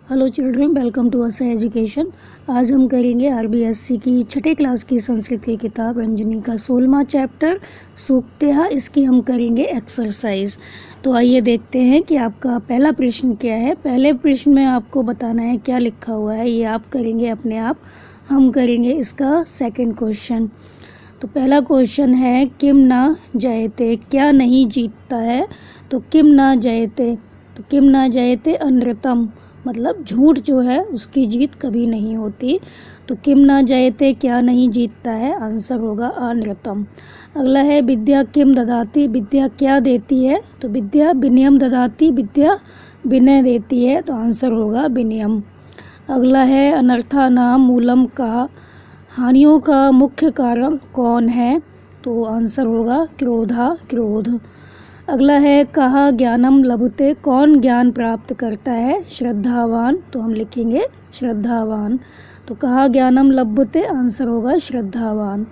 Hello children, welcome to असा education. आज हम करेंगे आरबीएससी की छठे क्लास की संस्कृत की किताब रंजनी का 16वां चैप्टर सूक्तः। इसकी हम करेंगे एक्सरसाइज। तो आइए देखते हैं कि आपका पहला प्रश्न क्या है। पहले प्रश्न में आपको बताना है क्या लिखा हुआ है, ये आप करेंगे अपने आप। हम करेंगे इसका सेकंड क्वेश्चन। तो पहला क्वेश्चन है किम न जयते, क्या नहीं जीतता है। तो किम न जयते, तो किम न जयते अनृतम, मतलब झूठ जो है उसकी जीत कभी नहीं होती। तो किम न जयते, क्या नहीं जीतता है, आंसर होगा अनृतम। अगला है विद्या किम ददाति, विद्या क्या देती है। तो विद्या विनयम ददाति, विद्या विनय देती है, तो आंसर होगा विनयम। अगला है अनर्था नाम मूलम का, हानियों का मुख्य कारण कौन है। तो आंसर होगा क्रोधा, क्रोध। अगला है कहा ज्ञानम लभते, कौन ज्ञान प्राप्त करता है, श्रद्धावान, तो हम लिखेंगे श्रद्धावान। तो कहा ज्ञानम लभते, आंसर होगा श्रद्धावान।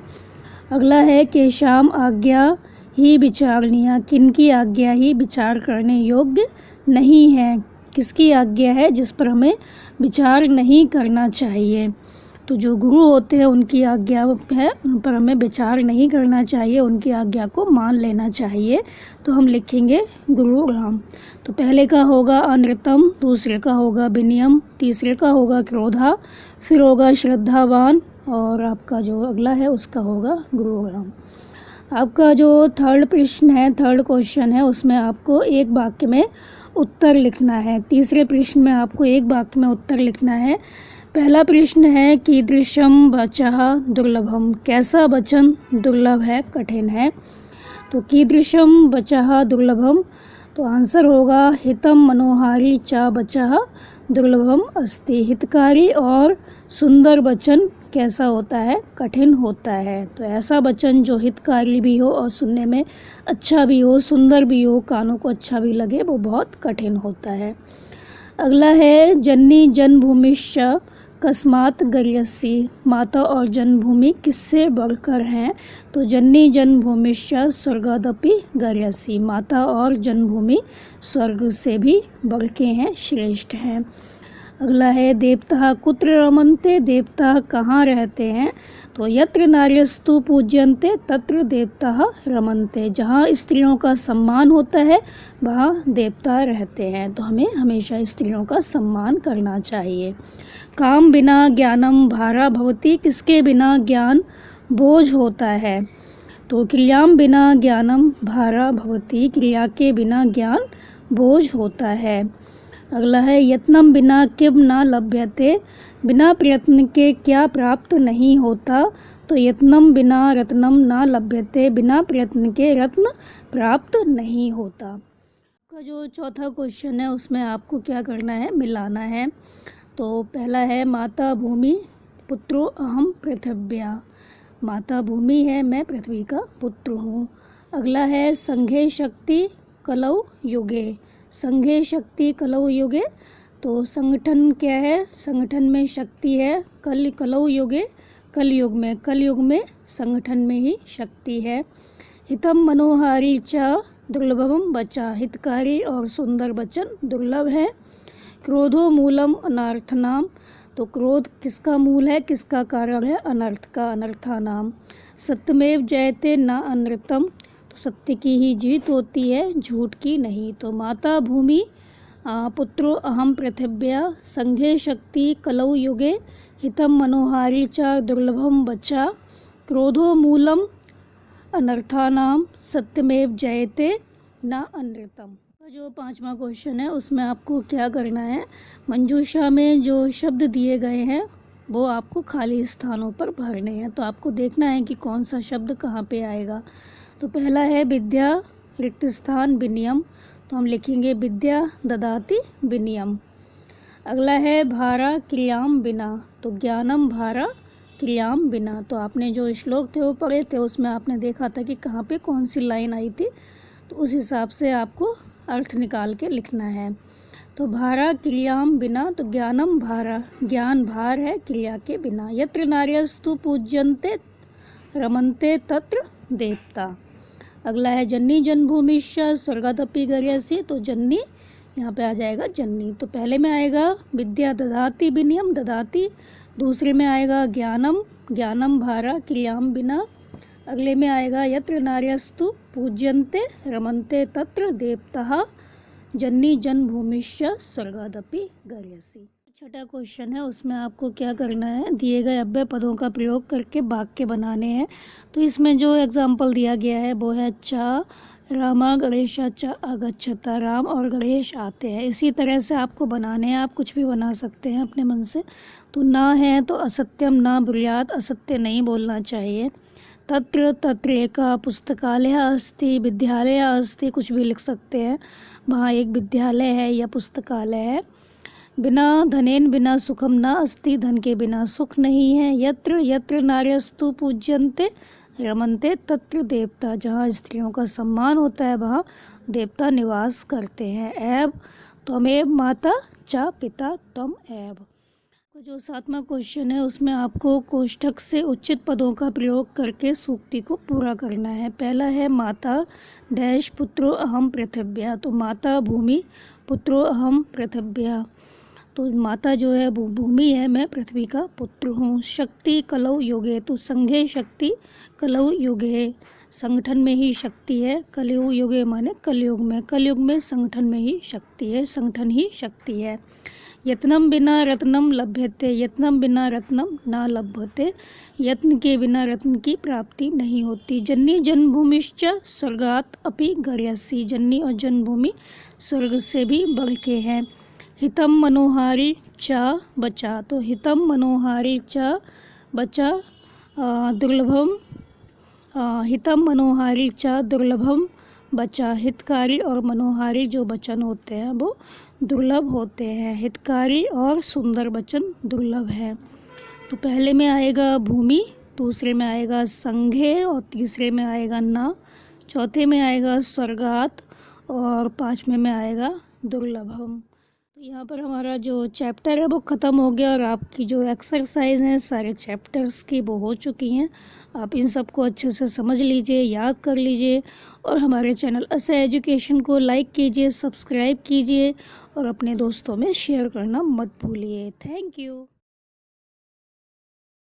अगला है केशाम आज्ञा ही विचारणीय, किनकी आज्ञा ही विचार करने योग्य नहीं है, किसकी आज्ञा है जिस पर हमें विचार नहीं करना चाहिए। तो जो गुरु होते हैं उनकी आज्ञा है, उन पर हमें विचार नहीं करना चाहिए, उनकी आज्ञा को मान लेना चाहिए। तो हम लिखेंगे गुरु राम। तो पहले का होगा अनृतम, दूसरे का होगा विनयम, तीसरे का होगा क्रोधा, फिर होगा श्रद्धावान, और आपका जो अगला है उसका होगा गुरु राम। आपका जो थर्ड प्रश्न है, थर्ड क्वेश्चन है, उसमें आपको एक वाक्य में उत्तर लिखना है। तीसरे प्रश्न में आपको एक वाक्य में उत्तर लिखना है। पहला प्रश्न है कीदृशम वचः दुर्लभम, कैसा वचन दुर्लभ है, कठिन है। तो कीदृशम वचः दुर्लभम, तो आंसर होगा हितम मनोहारी च वचः दुर्लभम अस्ति, हितकारी और सुंदर वचन कैसा होता है, कठिन होता है। तो ऐसा वचन जो हितकारी भी हो और सुनने में अच्छा भी हो, सुंदर भी हो, कानों को अच्छा भी लगे, वो बहुत कठिन होता है। अगला है जननी जन्मभूमिश्च कस्मात् गर्यसी, माता और जन्मभूमि किससे बढ़कर हैं। तो जननी जन्मभूमिश्च स्वर्गादपि गर्यसी, माता और जन्मभूमि स्वर्ग से भी बढ़ के हैं, श्रेष्ठ हैं। अगला है देवता कुत्र रमन्ते, देवता कहाँ रहते हैं। तो यत्र नार्यस्तु पूज्यन्ते तत्र देवता रमन्ते, जहाँ स्त्रियों का सम्मान होता है वहाँ देवता रहते हैं। तो हमें हमेशा स्त्रियों का सम्मान करना चाहिए। काम बिना ज्ञानम भारा भवति, किसके बिना ज्ञान बोझ होता है। तो क्रियाम बिना ज्ञानम भारा भवति, क्रिया के बिना ज्ञान बोझ होता है। अगला है यत्नम बिना किम न लभ्यते, बिना प्रयत्न के क्या प्राप्त नहीं होता। तो यत्नम बिना रत्नम न लभ्यते, बिना प्रयत्न के रत्न प्राप्त नहीं होता। का जो चौथा क्वेश्चन है उसमें आपको क्या करना है, मिलाना है। तो पहला है माता भूमि पुत्रो अहम पृथिव्या, माता भूमि है, मैं पृथ्वी का पुत्र हूँ। अगला है संघे शक्ति कलौ युगे, संघे शक्ति कलौ युगे, तो संगठन क्या है, संगठन में शक्ति है, कलौ युगे, कलयुग में संगठन में ही शक्ति है। हितम मनोहारी च दुर्लभम वचा, हितकारी और सुंदर वचन दुर्लभ है। क्रोधो मूलम अनर्थनाम, तो क्रोध किसका मूल है, किसका कारण है, अनर्थ का, अनर्था नाम। सत्यमेव जयते न अनृतम, तो सत्य की ही जीत होती है, झूठ की नहीं। तो माता भूमि पुत्रो अहम पृथिव्या, संघे शक्ति कलौ युगे, हितम मनोहारी च दुर्लभम वचा, क्रोधो मूलम अनर्थानाम, सत्यमेव जयते न अनृतम। जो पांचवा क्वेश्चन है उसमें आपको क्या करना है, मंजूषा में जो शब्द दिए गए हैं वो आपको खाली स्थानों पर भरने हैं। तो आपको देखना है कि कौन सा शब्द कहाँ पे आएगा। तो पहला है विद्या रिक्त स्थान विनयम, तो हम लिखेंगे विद्या ददाति विनयम। अगला है भारा क्रियाम बिना, तो ज्ञानम भारा क्रियाम बिना। तो आपने जो श्लोक थे वो पढ़े थे, उसमें आपने देखा था कि कहाँ पे कौन सी लाइन आई थी, तो उस हिसाब से आपको अर्थ निकाल के लिखना है। तो भारा क्रियाम बिना, तो ज्ञानम भारा, ज्ञान भार है क्रिया के बिना। यत्र नार्यस्तु पूज्यन्ते रमन्ते तत्र देवता। अगला है जन्नी जन्मभूमिश्च स्वर्गादपि गर्यसी, तो जन्नी यहाँ पे आ जाएगा जन्नी। तो पहले में आएगा विद्या ददाति विनयम ददाति, दूसरे में आएगा ज्ञानम ज्ञानम भारा क्रियाम बिना, अगले में आएगा यत्र नार्यस्तु पूज्यन्ते रमन्ते तत्र देवताः जन्नी जन्मभूमिश्च स्वर्गादपि गर्यसि। छठा क्वेश्चन है, उसमें आपको क्या करना है, दिए गए अव्यय पदों का प्रयोग करके वाक्य बनाने हैं। तो इसमें जो एग्जाम्पल दिया गया है वो है चा रामा गणेशा च आगच्छता, राम और गणेश आते हैं। इसी तरह से आपको बनाने हैं, आप कुछ भी बना सकते हैं अपने मन से। तो ना है तो असत्यम ना ब्रूयात्, असत्य नहीं बोलना चाहिए। तत्र तत्र एका पुस्तकालय अस्ति विद्यालय अस्ति, कुछ भी लिख सकते हैं, वहाँ एक विद्यालय है या पुस्तकालय है। बिना धनेन बिना सुखम न अस्ति, धन के बिना सुख नहीं है। यत्र यत्र नार्यस्तु पूज्यन्ते रमन्ते तत्र देवता, जहाँ स्त्रियों का सम्मान होता है वहाँ देवता निवास करते हैं। एव त्वमेव माता च पिता त्वम एव। तो जो 7वां क्वेश्चन है उसमें आपको कोष्ठक से उचित पदों का प्रयोग करके सूक्ति को पूरा करना है। पहला है माता डैश पुत्रो अहम पृथिव्या, तो माता भूमि पुत्रो अहम पृथिव्या, तो माता जो है वो भूमि है, मैं पृथ्वी का पुत्र हूँ। शक्ति कलौ युगे, तो संघे शक्ति कलौ युगे, संगठन में ही शक्ति है। कलौ युगे माने कलयुग में, कलयुग में संगठन में ही शक्ति है, संगठन ही शक्ति है। यत्नम बिना रत्नम लभ्यते, यत्नम बिना रत्नम ना लभ्यते, यत्न के बिना रत्न की प्राप्ति नहीं होती। जन्नी जन्मभूमिश्च स्वर्गात् अपि गर्यसि, जन्नी और जन्मभूमि स्वर्ग से भी बढ़ के हैं। हितम मनोहारी च बचा, तो हितम मनोहारी च बचा दुर्लभम, हितम मनोहारी च दुर्लभम बचा, हितकारी और मनोहारी जो वचन होते हैं वो दुर्लभ होते हैं। हितकारी और सुंदर वचन दुर्लभ है। तो पहले में आएगा भूमि, दूसरे में आएगा संघे और तीसरे में आएगा ना, चौथे में आएगा स्वर्गात और पाँचवें में आएगा दुर्लभम। तो यहाँ पर हमारा जो चैप्टर है वो ख़त्म हो गया और आपकी जो एक्सरसाइज हैं सारे चैप्टर्स की वो हो चुकी हैं। आप इन सबको अच्छे से समझ लीजिए, याद कर लीजिए और हमारे चैनल ऐसे एजुकेशन को लाइक कीजिए, सब्सक्राइब कीजिए और अपने दोस्तों में शेयर करना मत भूलिए। Thank you.